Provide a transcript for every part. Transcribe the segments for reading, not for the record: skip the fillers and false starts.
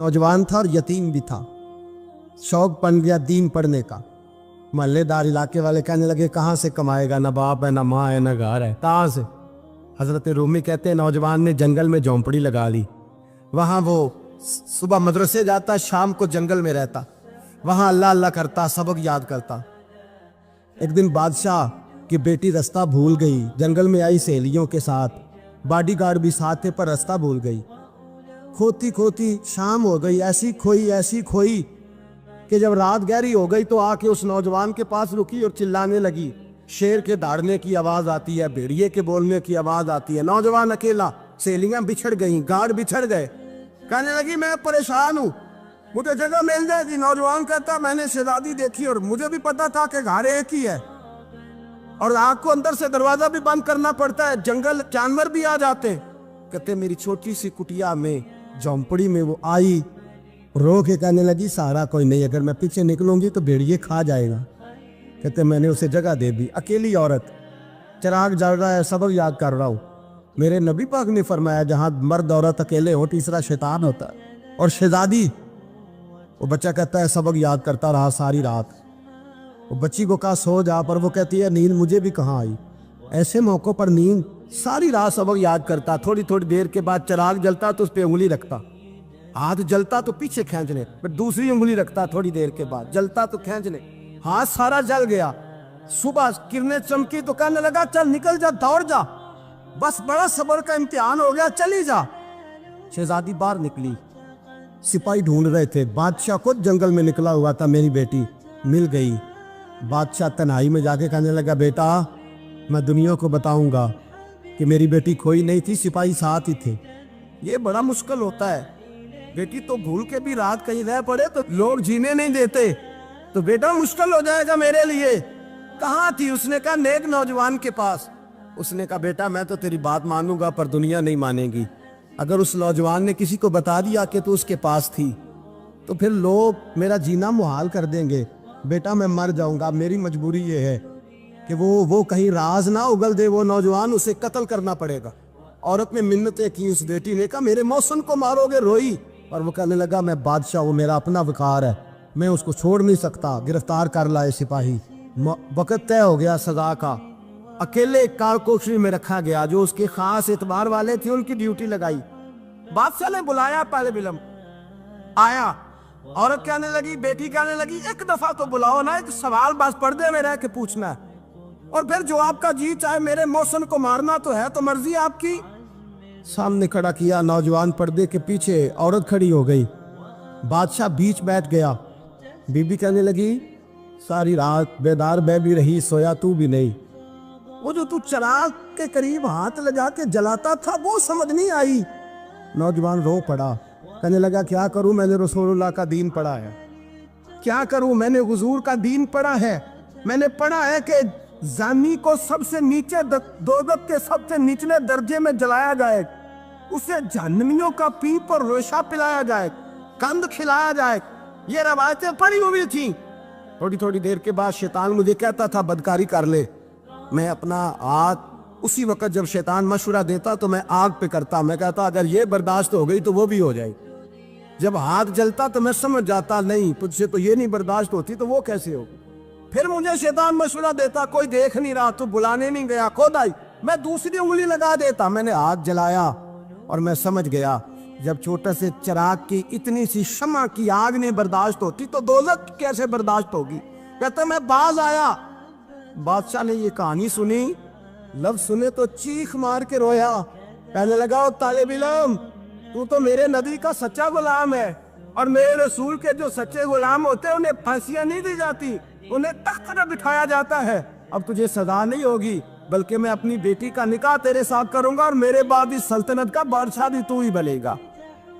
नौजवान था और यतीम भी था। शौक बन गया दीन पढ़ने का। मोहल्लेदार इलाके वाले कहने लगे कहाँ से कमाएगा, ना बाप है ना माँ है ना घर है, कहाँ से। हजरत रूमी कहते हैं नौजवान ने जंगल में झोंपड़ी लगा ली। वहाँ वो सुबह मदरसे जाता, शाम को जंगल में रहता, वहाँ अल्लाह अल्लाह करता, सबक याद करता। एक दिन बादशाह की बेटी रास्ता भूल गई, जंगल में आई सहेलियों के साथ, बॉडीगार्ड भी साथ थे पर रास्ता भूल गई। खोती खोती शाम हो गई, ऐसी खोई कि जब रात गहरी हो गई तो आके उस नौजवान के पास रुकी और चिल्लाने लगी। शेर के दहाड़ने की आवाज आती है, भेड़िए के बोलने की आवाज आती है। नौजवान अकेला, सहेलियां बिछड़ गई, गार्ड बिछड़ गए। कहने लगी मैं परेशान हूँ, मुझे जगह मिल जाएगी। नौजवान कहता मैंने शहजादी देखी और मुझे भी पता था कि घर एक ही है और आग को अंदर से दरवाजा भी बंद करना पड़ता है, जंगल जानवर भी आ जाते। कहते मेरी छोटी सी कुटिया में, झोंपड़ी में वो आई, रो के कहने लगी सहारा कोई नहीं, अगर मैं पीछे निकलूंगी तो भेड़िए खा जाएगा। कहते मैंने उसे जगह दे दी। अकेली औरत, चिराग जल रहा है, सबक याद कर रहा हूँ। मेरे नबी पाक ने फरमाया जहाँ मर्द औरत अकेले हो तीसरा शैतान होता है। और शहजादी, वो बच्चा कहता है सबक याद करता रहा सारी रात। वो बच्ची को कहा सो जा, पर वो कहती है नींद मुझे भी कहाँ आई। ऐसे मौक़ों पर नींद, सारी रात सबक याद करता। थोड़ी थोड़ी देर के बाद चिराग जलता तो उस पर उंगली रखता, हाथ जलता तो पीछे खींचने, फिर दूसरी उंगली रखता, थोड़ी देर के बाद जलता तो खींचने, हाथ सारा जल गया। सुबह किरणें चमकी तो कहने लगा चल निकल जा, दौड़ जा, बस बड़ा सब्र का इम्तिहान हो गया, चली जा। शहजादी बाहर निकली, सिपाही ढूंढ रहे थे। बादशाह खुद जंगल में निकला हुआ था, मेरी बेटी मिल गई। बादशाह तन्हाई में जाके कहने लगा बेटा मैं दुनिया को बताऊंगा कि मेरी बेटी खोई नहीं थी, सिपाही साथ ही थे। ये बड़ा मुश्किल होता है, बेटी तो भूल के भी रात कहीं रह पड़े तो लोग जीने नहीं देते, तो बेटा मुश्किल हो जाएगा मेरे लिए। कहाँ थी? उसने कहा नेक नौजवान के पास। उसने कहा बेटा मैं तो तेरी बात मानूंगा पर दुनिया नहीं मानेगी। अगर उस नौजवान ने किसी को बता दिया कि तू उसके पास थी तो फिर लोग मेरा जीना मुहाल कर देंगे। बेटा मैं मर जाऊंगा, मेरी मजबूरी ये है कि वो कहीं राज ना उगल दे वो नौजवान, उसे कत्ल करना पड़ेगा। औरत ने मिन्नतें की, उस बेटी ने कहा मेरे मौसम को मारोगे, रोई। और वो कहने लगा मैं बादशाह, वो मेरा अपना वकार है, मैं उसको छोड़ नहीं सकता। गिरफ्तार कर लाए सिपाही। वक्त तय हो गया सजा का। अकेले कारकोशरी में रखा गया, जो उसके खास एतबार वाले थे उनकी ड्यूटी लगाई। बादशाह ने बुलाया, पहले बिलम आया। औरत कहने लगी, बेटी कहने लगी एक दफा तो बुलाओ ना, एक सवाल बस पर्दे में रह के पूछना है, और फिर जो आपका जी चाहे मेरे मौसम को मारना तो है, तो मर्जी आपकी। सामने खड़ा किया, नौजवान पर्दे के पीछे, औरत खड़ी हो गई। बादशाह बीच बैठ गया। बीबी कहने लगी सारी रात बेदार मैं भी रही, सोया तू भी नहीं। वो जो तू चिराग के करीब हाथ लगा के जलाता था वो समझ नहीं आई। नौजवान रो पड़ा, कहने लगा क्या करूं, मैंने रसूलुल्लाह का दीन पढ़ा है, क्या करूं, मैंने हुजूर का दीन पढ़ा है। मैंने पढ़ा है कि जानी को सबसे नीचे दोज़ख के सबसे निचले दर्जे में जलाया जाए, उसे जहन्नमियों का पीप और रेशा पिलाया जाए, कंद खिलाया जाए। ये रवायतें पड़ी हुई थी। थोड़ी थोड़ी देर के बाद शैतान मुझे कहता था बदकारी कर ले। मैं अपना हाथ उसी वक्त जब शैतान मशवरा देता तो मैं आग पे करता। मैं कहता अगर ये बर्दाश्त हो गई तो वो भी हो जाएगी। जब हाथ जलता तो मैं समझ जाता नहीं तुझसे तो ये नहीं बर्दाश्त होती तो वो कैसे होगी। फिर मुझे शैतान मशवरा देता कोई देख नहीं रहा, तो बुलाने नहीं गया, खुद आई, मैं दूसरी उंगली लगा देता। मैंने हाथ जलाया और मैं समझ गया जब छोटे से चिराग की इतनी सी शमा की आग नहीं बर्दाश्त होती तो दोज़ख कैसे बर्दाश्त होगी। कहता मैं बाज आया। बादशाह ने ये कहानी सुनी, लफ्ज सुने तो चीख मार के रोया। कहने लगा तालिब इल्म तू तो मेरे नबी का सच्चा गुलाम है, और मेरे रसूल के जो सच्चे गुलाम होते हैं उन्हें फांसियां नहीं दी जाती, उन्हें तख्त पर बिठाया जाता है। अब तुझे सजा नहीं होगी, बल्कि मैं अपनी बेटी का निकाह तेरे साथ करूंगा और मेरे बाद इस सल्तनत का बादशाह भी तू ही बनेगा।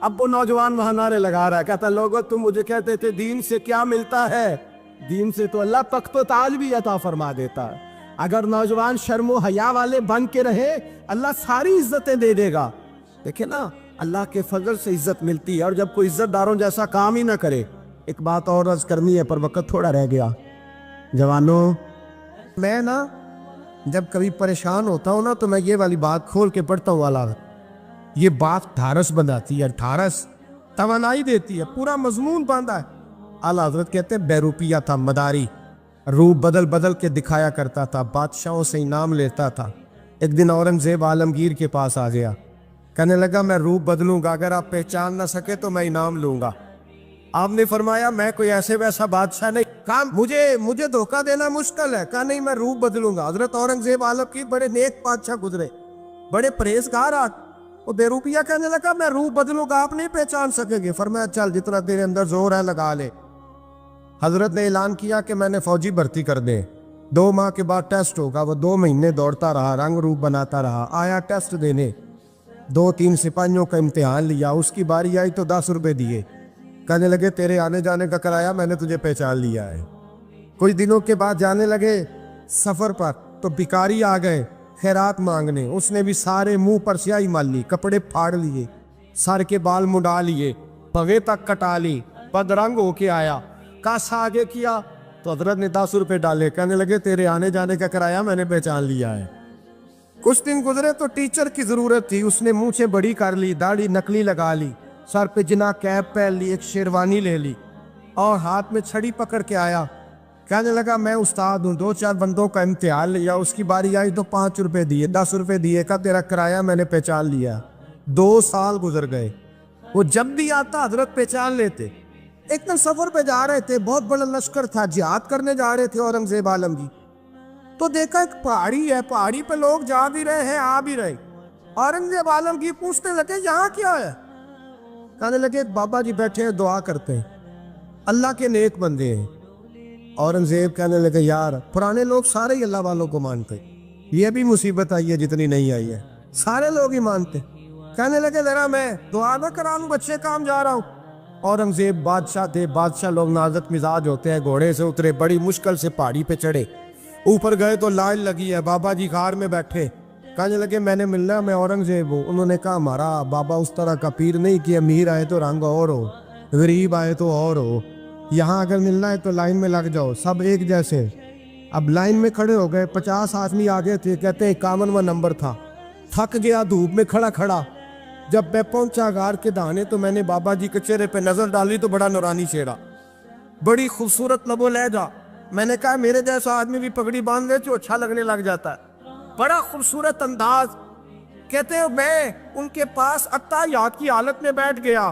अब वो नौजवान वहां नारे लगा रहा है, कहता लोगों तुम मुझे कहते थे दीन से क्या मिलता है, दीन से तो अल्लाह तख्त व ताज भी अता फरमा देता है। अगर नौजवान शर्मो हया वाले बन के रहे अल्लाह सारी इज्जतें दे देगा। देखे ना अल्लाह के फजल से इज्जत मिलती है, और जब कोई इज्जतदारों जैसा काम ही ना करे। एक बात और अर्ज करनी है पर वक्त थोड़ा रह गया। जवानों मैं ना जब कभी परेशान होता हूँ ना तो मैं ये वाली बात खोल के पढ़ता हूँ वाला, ये बात ढारस बनाती है। ढारस توانائی دیتی ہے, پورا مضمون باندھا ہے. اعلیٰ حضرت کہتے ہیں بہروپیہ تھا, مداری, روپ بدل بدل کے دکھایا کرتا تھا, بادشاہوں سے انعام لیتا تھا. ایک دن اورنگزیب عالمگیر کے پاس آ گیا, کہنے لگا میں روپ بدلوں گا, اگر آپ پہچان نہ سکے تو میں انعام لوں گا. آپ نے فرمایا میں کوئی ایسے ویسا بادشاہ نہیں, کہا مجھے دھوکہ دینا مشکل ہے. کہا نہیں, میں روپ بدلوں گا. حضرت اورنگزیب عالمگیر بڑے نیک بادشاہ گزرے, بڑے پرہیزگار. وہ بہروپیہ کہنے لگا میں روپ بدلوں گا, آپ نہیں پہچان سکیں گے. فرمایا چل جتنا تیرے اندر زور ہے لگا لے. حضرت نے اعلان کیا کہ میں نے فوجی بھرتی کر دے, 2 ماہ کے بعد ٹیسٹ ہوگا. وہ 2 مہینے دوڑتا رہا, رنگ روپ بناتا رہا, آیا ٹیسٹ دینے, 2-3 سپاہیوں کا امتحان لیا. اس کی باری آئی تو 10 روپے دیے, کہنے لگے تیرے آنے جانے کا کرایہ میں نے تجھے پہچان لیا ہے. کچھ دنوں کے بعد جانے لگے سفر پر, تو بھکاری آ گئے خیرات مانگنے. اس نے بھی سارے منہ پر سیاہی مال لی, کپڑے پھاڑ لیے, سر کے بال مڈا لیے, پگے تک کٹا لی, بدرنگ ہو کے آیا. کاسا آگے کیا تو حضرت نے 10 روپے ڈالے, کہنے لگے تیرے آنے جانے کا کرایہ میں نے پہچان لیا ہے. کچھ دن گزرے تو ٹیچر کی ضرورت تھی. اس نے منہ سے بڑی کر لی, داڑھی نکلی لگا لی, سر پہ جنا کیپ پہن لی, ایک شیروانی لے لی اور ہاتھ میں چھڑی پکڑ کے آیا. کہنے لگا میں استاد ہوں, 2-4 بندوں کا امتحان لیا, اس کی باری آئی تو 5 روپے دیے, 10 روپے دیے, کا تیرا کرایہ میں نے پہچان لیا. 2 سال گزر گئے. وہ جب بھی آتا حضرت پہچان لیتے. ایک دن سفر پہ جا رہے تھے, بہت بڑا لشکر تھا, جہاد کرنے جا رہے تھے اورنگزیب عالمگیر. تو دیکھا ایک پہاڑی ہے, پہاڑی پہ لوگ جا بھی رہے ہیں آ بھی رہے. اورنگزیب عالمگیر پوچھنے لگے یہاں کیا ہے؟ کہنے لگے بابا جی بیٹھے ہیں دعا کرتے ہیں, اللہ کے نیک بندے ہیں. اورنگزیب کہنے لگے یار پرانے لوگ سارے ہی اللہ والوں کو مانتے, یہ بھی مصیبت آئی ہے جتنی نہیں آئی ہے, سارے لوگ ہی مانتے. کہنے لگے ذرا میں دعا نہ کرا لوں, بچے کام جا رہا ہوں. اورنگزیب بادشاہ تھے, بادشاہ لوگ نازک مزاج ہوتے ہیں. گھوڑے سے اترے, بڑی مشکل سے پہاڑی پہ چڑھے, اوپر گئے تو لائن لگی ہے, بابا جی غار میں بیٹھے. کہنے لگے میں نے ملنا ہے, میں اورنگزیب ہوں. انہوں نے کہا ہمارا بابا اس طرح کا پیر نہیں کہ امیر آئے تو رنگ اور ہو, غریب آئے تو اور ہو. یہاں اگر ملنا ہے تو لائن میں لگ جاؤ, سب ایک جیسے. اب لائن میں کھڑے ہو گئے, 50 آدمی آگے تھے, کہتے ہیں 51واں نمبر تھا. تھک گیا دھوپ میں کھڑا کھڑا. جب میں پہنچا غار کے دہانے تو میں نے بابا جی کے چہرے پہ نظر ڈالی تو بڑا نورانی چہرہ, بڑی خوبصورت لب و لہجہ. میں نے کہا میرے جیسا آدمی بھی پگڑی باندھ لے تو اچھا لگنے لگ جاتا ہے, بڑا خوبصورت انداز. کہتے ہیں میں ان کے پاس اتحیات کی حالت میں بیٹھ گیا.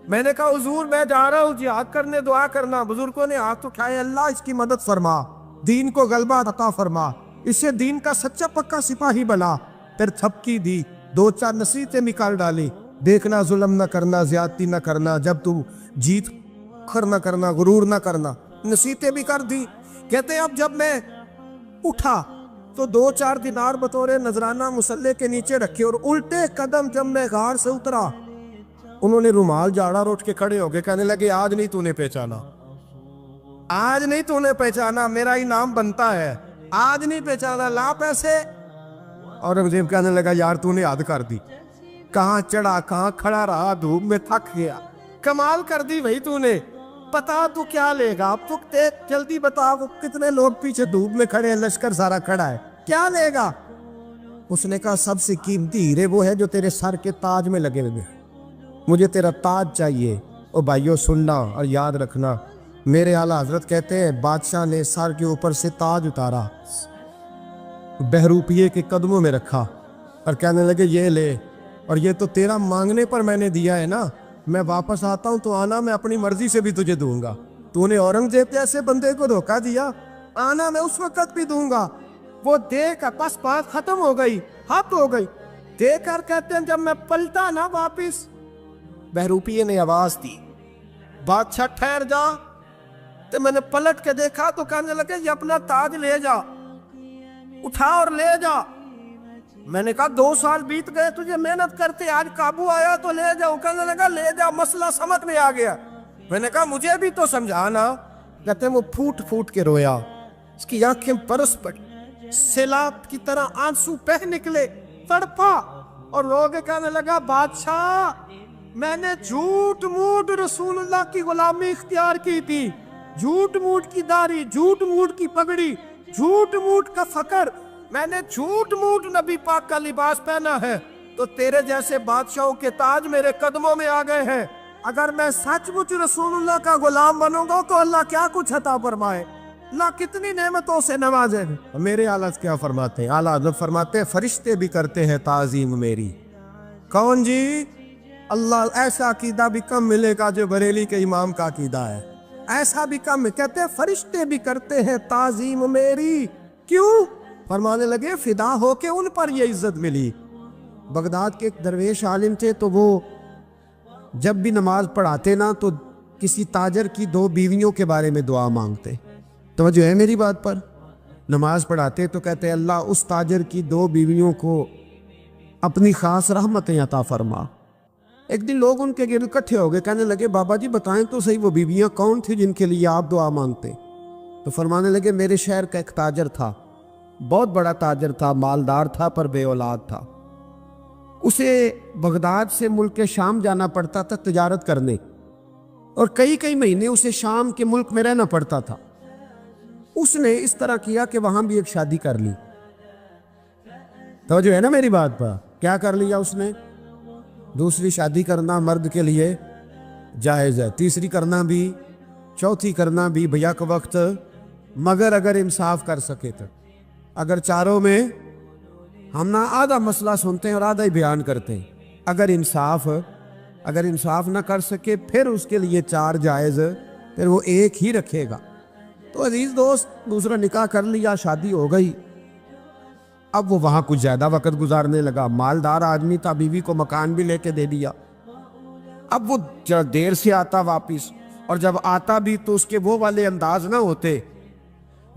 میں نے کہا حضور میں جا رہا ہوں جہاد کرنے, دعا کرنا. بزرگوں نے ہاتھ اٹھائے, اللہ اس کی مدد فرما, دین کو غلبہ عطا فرما, اسے دین کا سچا پکا سپاہی بنا. پھر تھپکی دی, 2-4 نصیحتیں نکال ڈالی. دیکھنا ظلم نہ کرنا, زیادتی نہ کرنا, جب تم جیت کر نہ کرنا, غرور نہ کرنا. نصیحتیں بھی کر دی. کہتے ہیں اب جب میں اٹھا تو 2-4 دینار بطور نذرانہ مسلح کے نیچے رکھے, اور الٹے قدم جب میں غار سے اترا انہوں نے رومال جاڑا اور اٹھ کے کھڑے ہو گئے. کہنے لگے آج نہیں تو نے پہچانا, آج نہیں تو نے پہچانا, میرا انعام بنتا ہے, آج نہیں پہچانا, لا پیسے. اورنگزیب کہنے لگا یار تو نے حد کر دی, کہاں چڑھا کہاں کھڑا رہا, دھوپ میں تھک گیا, کمال کر دی بھائی تو نے. بتا تو کیا لے گا, اب تو جلدی بتا, وہ کتنے لوگ پیچھے دھوپ میں کھڑے ہیں, لشکر سارا کھڑا ہے, کیا لے گا؟ اس نے کہا سب سے قیمتی ہیرے وہ ہے جو تیرے سر کے تاج میں لگے ہوئے, مجھے تیرا تاج چاہیے. او بھائیو سننا اور یاد رکھنا, میرے اعلیٰ حضرت کہتے ہیں بادشاہ نے سر کے اوپر سے تاج اتارا, بہروپیے کے قدموں میں رکھا اور کہنے لگے یہ لے, اور یہ تو تیرا مانگنے پر میں نے دیا ہے نا, میں واپس آتا ہوں تو آنا میں اپنی مرضی سے بھی تجھے دوں گا. تو نے اورنگزیب جیسے بندے کو دھوکہ دیا, آنا میں اس وقت بھی دوں گا. وہ دے کر بس بات ختم ہو گئی, حد ہو گئی. دے کر کہتے ہیں جب میں پلٹا نا واپس, بہروپیے نے آواز دی بادشاہ ٹھہر جا. تو میں نے پلٹ کے دیکھا تو کہنے لگے یہ اپنا تاج لے جا, اٹھا اور لے جا. میں نے کہا 2 سال بیت گئے تجھے محنت کرتے, آج قابو آیا تو لے جاؤ. کہنے لگا لے جا, مسئلہ سمجھ میں آ گیا. میں نے کہا مجھے بھی تو سمجھانا. کہتے ہیں وہ پھوٹ پھوٹ کے رویا, اس کی آنکھیں برس پڑی, سیلاب کی طرح آنسو بہہ نکلے, تڑپا اور رو کے کہنے لگا بادشاہ میں نے جھوٹ موٹ رسول اللہ کی غلامی اختیار کی تھی, جھوٹ موٹ کی داڑھی, جھوٹ موٹ کی پگڑی, جھوٹ موٹ کا فقر, میں نے جھوٹ موٹ نبی پاک کا لباس پہنا ہے, تو تیرے جیسے بادشاہوں کے تاج میرے قدموں میں آ گئے ہیں. अगर मैं सचमुच रसूलुल्लाह का गुलाम बनूंगा तो अल्लाह क्या कुछ अता फरमाए, अल्लाह कितनी नेमतों से नवाजे। मेरे आला क्या फरमाते हैं, आला हज़रत फरमाते हैं फरिश्ते भी करते हैं ताज़ीम मेरी। कौन जी? अल्लाह। ऐसा अकीदा भी कम मिलेगा जो बरेली के इमाम का अकीदा है, ऐसा भी कम। कहते हैं फरिश्ते भी करते हैं ताज़ीम मेरी। क्यों? फरमाने लगे फिदा हो के उन पर ये इज्जत मिली। बगदाद के एक दरवेश आलिम थे, तो वो जब भी नमाज पढ़ाते ना तो किसी ताजर की 2 बीवियों के बारे में दुआ मांगते। तो जो है मेरी बात पर, नमाज पढ़ाते तो कहते अल्लाह उस ताजर की 2 बीवियों को अपनी खास रहमतें अता फरमा। एक दिन लोग उनके गिर्द इकट्ठे हो गए, कहने लगे बाबा जी बताएं तो सही वो बीवियां कौन थी जिनके लिए आप दुआ मांगते। तो फरमाने लगे मेरे शहर का एक ताजर था, बहुत बड़ा ताजर था, मालदार था पर बे औलाद था। उसे बगदाद से मुल्क शाम जाना पड़ता था तिजारत करने, और कई कई महीने उसे शाम के मुल्क में रहना पड़ता था। उसने इस तरह किया कि वहां भी एक शादी कर ली। तो जो है ना मेरी बात पर, क्या कर लिया उसने? दूसरी शादी करना मर्द के लिए जायज़ है, तीसरी करना भी, चौथी करना भी भैया के वक्त, मगर अगर इंसाफ कर सके तो। अगर चारों में हम ना आधा मसला सुनते हैं और आधा ही बयान करते हैं, अगर इंसाफ ना कर सके फिर उसके लिए 4 जायज़, फिर वो एक ही रखेगा। तो अजीज़ दोस्त, दूसरा निकाह कर लिया, शादी हो गई। अब वो वहाँ कुछ ज़्यादा वक्त गुजारने लगा, मालदार आदमी था, बीवी को मकान भी लेके दे दिया। अब वो जरा देर से आता वापिस, और जब आता भी तो उसके वो वाले अंदाज ना होते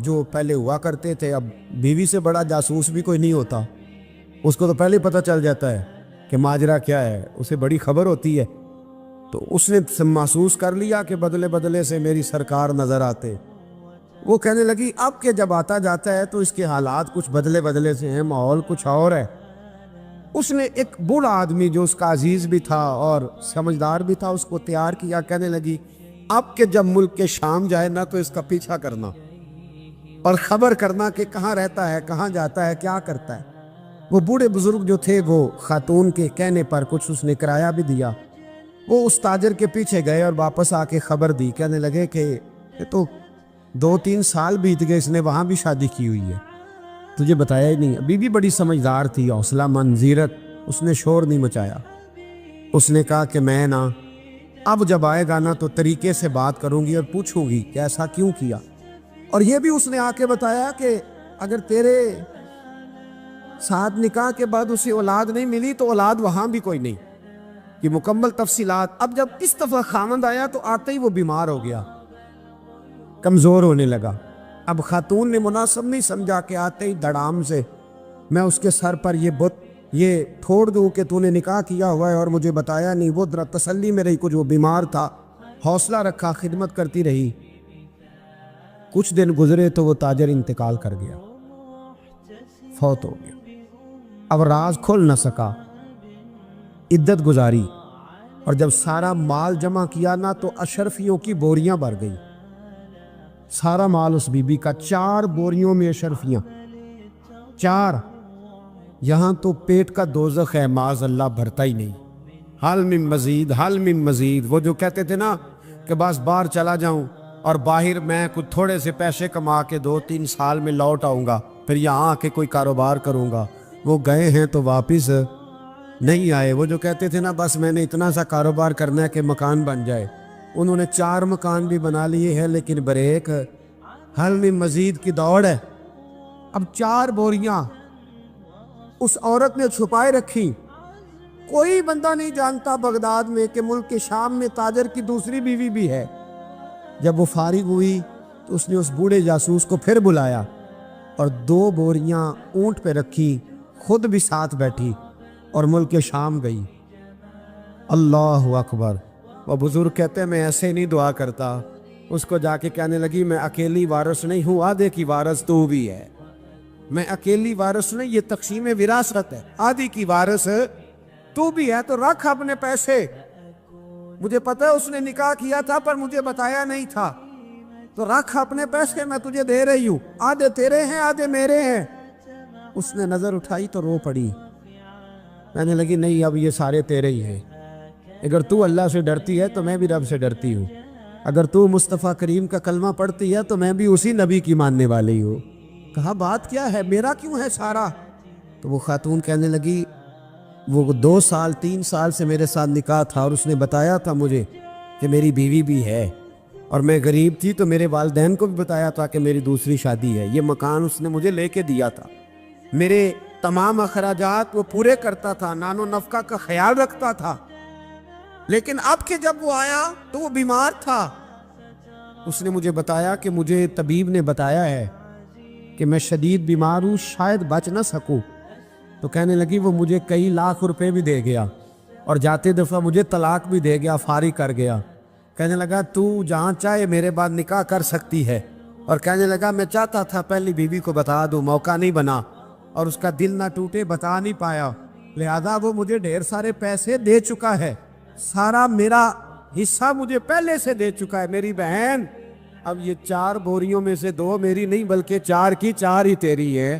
जो पहले हुआ करते थे। अब बीवी से बड़ा जासूस भी कोई नहीं होता, उसको तो पहले पता चल जाता है कि माजरा क्या है, उसे बड़ी खबर होती है। तो उसने महसूस कर लिया कि बदले बदले से मेरी सरकार नज़र आते। वो कहने लगी अब के जब आता जाता है तो इसके हालात कुछ बदले बदले से हैं, माहौल कुछ और है। उसने एक बूढ़ा आदमी जो उसका अजीज भी था और समझदार भी था उसको तैयार किया। कहने लगी अब के जब मुल्क के शाम जाए ना तो इसका पीछा करना और खबर करना कि कहाँ रहता है, कहाँ जाता है, क्या करता है। वो बूढ़े बुजुर्ग जो थे वो खातून के कहने पर कुछ उसने किराया भी दिया। वो उस ताजर के पीछे गए और वापस आके खबर दी। कहने लगे कि ये तो 2-3 साल बीत गए, इसने वहाँ भी शादी की हुई है, तुझे बताया ही नहीं। बीवी बड़ी समझदार थी, हौसला मंद, जीरत, उसने शोर नहीं मचाया। उसने कहा कि मैं ना अब जब आएगा ना तो तरीके से बात करूंगी और पूछूंगी कि ऐसा क्यों किया। और ये भी उसने आके बताया कि अगर तेरे साथ निकाह के बाद उसे औलाद नहीं मिली तो औलाद वहां भी कोई नहीं, कि मुकम्मल तफसीलात। अब जब इस दफा खामंद आया तो आते ही वो बीमार हो गया, कमजोर होने लगा। अब खातून ने मुनासिब नहीं समझा कि आते ही धड़ाम से मैं उसके सर पर ये बुत ये छोड़ दूं कि तूने निकाह किया हुआ है और मुझे बताया नहीं। वो जरा तसल्ली में रही, कुछ वो बीमार था, हौसला रखा, खिदमत करती रही। कुछ दिन गुजरे तो वो ताजर इंतकाल कर गया, फौत हो गया। अब राज खुल न सका, इद्दत गुजारी, और जब सारा माल जमा किया ना तो अशरफियों की बोरियां भर गई। सारा माल उस बीबी का, 4 बोरियों में अशरफियां, 4। यहां तो पेट का दोज़ख है, माज़ अल्लाह भरता ही नहीं। हाल में मजीद, हाल में मजीद। वो जो कहते थे ना कि बस बाहर चला जाऊं और बाहर मैं कुछ थोड़े से पैसे कमा के 2-3 साल में लौट आऊंगा, फिर यहाँ आके कोई कारोबार करूंगा, वो गए हैं तो वापस नहीं आए। वो जो कहते थे ना बस मैंने इतना सा कारोबार करना है कि मकान बन जाए, उन्होंने 4 मकान भी बना लिए हैं, लेकिन ब्रेक हल में मजीद की दौड़ है। अब 4 बोरियां उस औरत ने छुपाए रखी। कोई बंदा नहीं जानता बगदाद में कि मुल्क के शाम में ताजर की दूसरी बीवी भी है। जब वो फारिग हुई तो उसने उस बूढ़े जासूस को फिर बुलाया और 2 बोरियां ऊंट पे रखी, खुद भी साथ बैठी और मुल्क के शाम गई। अल्लाह अकबर। वो बुजुर्ग कहते हैं मैं ऐसे नहीं दुआ करता। उसको जाके कहने लगी मैं अकेली वारिस नहीं हूँ, आधे की वारिस तू भी है। मैं अकेली वारिस नहीं, ये तक़सीम विरासत है, आधी की वारिस तू भी है। तो रख अपने पैसे, मुझे पता है उसने निकाह किया था पर मुझे बताया नहीं था, तो रख अपने पैसे, मैं तुझे दे रही हूँ, आधे तेरे हैं आधे मेरे हैं। उसने नजर उठाई तो रो पड़ी, कहने लगी नहीं अब ये सारे तेरे ही हैं। اگر تو اللہ سے ڈرتی ہے تو میں بھی رب سے ڈرتی ہوں، اگر تو مصطفیٰ کریم کا کلمہ پڑھتی ہے تو میں بھی اسی نبی کی ماننے والی ہوں۔ کہا بات کیا ہے، میرا کیوں ہے سارا؟ تو وہ خاتون کہنے لگی وہ 2 سال 3 سال سے میرے ساتھ نکاح تھا اور اس نے بتایا تھا مجھے کہ میری بیوی بھی ہے، اور میں غریب تھی تو میرے والدین کو بھی بتایا تھا کہ میری دوسری شادی ہے۔ یہ مکان اس نے مجھے لے کے دیا تھا، میرے تمام اخراجات وہ پورے کرتا تھا، نان و نفقہ کا خیال رکھتا تھا، لیکن اب کہ جب وہ آیا تو وہ بیمار تھا۔ اس نے مجھے بتایا کہ مجھے طبیب نے بتایا ہے کہ میں شدید بیمار ہوں، شاید بچ نہ سکوں۔ تو کہنے لگی وہ مجھے کئی لاکھ روپے بھی دے گیا اور جاتے دفعہ مجھے طلاق بھی دے گیا، فارغ کر گیا۔ کہنے لگا تو جہاں چاہے میرے بعد نکاح کر سکتی ہے، اور کہنے لگا میں چاہتا تھا پہلی بیوی کو بتا دوں، موقع نہیں بنا اور اس کا دل نہ ٹوٹے، بتا نہیں پایا، لہذا وہ مجھے ڈھیر سارے پیسے دے چکا ہے، سارا میرا حصہ مجھے پہلے سے دے چکا ہے۔ میری بہن اب یہ 4 بوریوں میں سے 2 میری نہیں بلکہ 4 کی 4 ہی تیری ہے،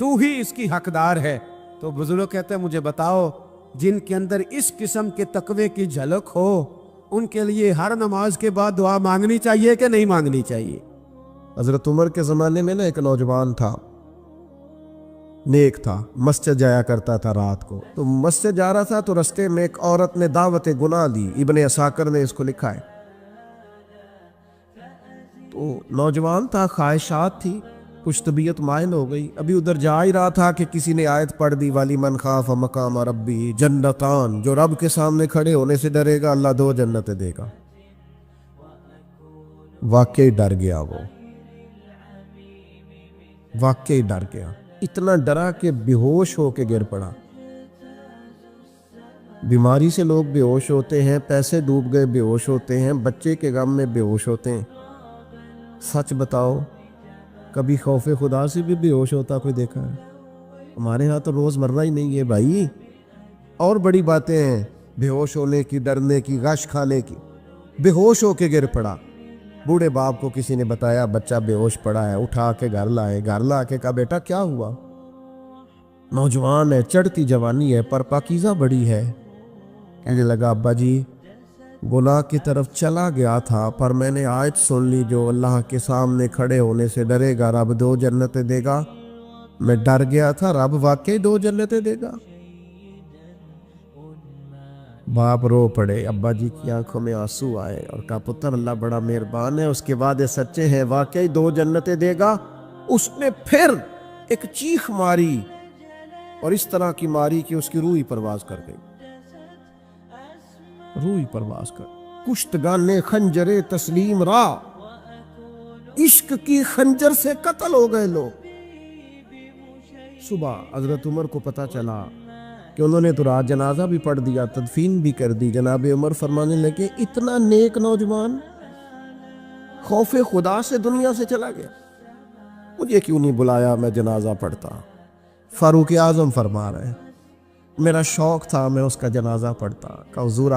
تو ہی اس کی حقدار ہے۔ تو بزرگ کہتے ہیں مجھے بتاؤ جن کے اندر اس قسم کے تقوی کی جھلک ہو ان کے لیے ہر نماز کے بعد دعا مانگنی چاہیے کہ نہیں مانگنی چاہیے؟ حضرت عمر کے زمانے میں ایک نوجوان تھا، نیک تھا، مسجد جایا کرتا تھا رات کو۔ تو مسجد جا رہا تھا تو رستے میں ایک عورت نے دعوت گناہ دی، ابن عساکر نے اس کو لکھا ہے۔ تو نوجوان تھا، خواہشات تھی، کچھ طبیعت مائل ہو گئی، ابھی ادھر جا ہی رہا تھا کہ کسی نے آیت پڑھ دی والی من خاف مقام ربی جنتان، جو رب کے سامنے کھڑے ہونے سے ڈرے گا اللہ 2 جنتیں دے گا۔ واقعی ڈر گیا، وہ واقعی ڈر گیا، اتنا ڈرا کہ بے ہوش ہو کے گر پڑا۔ بیماری سے لوگ بے ہوش ہوتے ہیں، پیسے ڈوب گئے بے ہوش ہوتے ہیں، بچے کے غم میں بے ہوش ہوتے ہیں۔ سچ بتاؤ کبھی خوف خدا سے بھی بے ہوش ہوتا کوئی دیکھا ہے؟ ہمارے ہاں تو روز مرہ ہی نہیں ہے بھائی، اور بڑی باتیں ہیں بے ہوش ہونے کی، ڈرنے کی، غش کھانے کی۔ بے ہوش ہو کے گر پڑا، بوڑھے باپ کو کسی نے بتایا بچہ بے ہوش پڑا ہے، اٹھا کے گھر لائے، گھر لا کے کہا بیٹا کیا ہوا؟ نوجوان ہے، چڑھتی جوانی ہے پر پاکیزہ بڑی ہے۔ کہنے لگا ابا جی گناہ کی طرف چلا گیا تھا پر میں نے آیت سن لی جو اللہ کے سامنے کھڑے ہونے سے ڈرے گا رب 2 جنتیں دے گا، میں ڈر گیا تھا، رب واقعی 2 جنتیں دے گا۔ باپ رو پڑے، ابا جی کی آنکھوں میں آنسو آئے اور کہا پتر اللہ بڑا مہربان ہے، اس کے وعدے سچے ہیں، واقعی 2 جنتیں دے گا۔ اس نے پھر ایک چیخ ماری اور اس طرح کی ماری کہ اس کی روح ہی پرواز کر گئی، روح ہی پرواز کر۔ کشتگان خنجر تسلیم را، عشق کی خنجر سے قتل ہو گئے لوگ۔ صبح حضرت عمر کو پتا چلا کہ انہوں نے تو رات جنازہ بھی پڑھ دیا، تدفین بھی کر دی۔ جناب عمر فرمانے لگے اتنا نیک نوجوان خوف خدا سے دنیا سے چلا گیا، مجھے کیوں نہیں بلایا میں جنازہ پڑھتا؟ فاروق اعظم فرما رہے ہیں میرا شوق تھا میں اس کا جنازہ پڑھتا۔ کہ حضور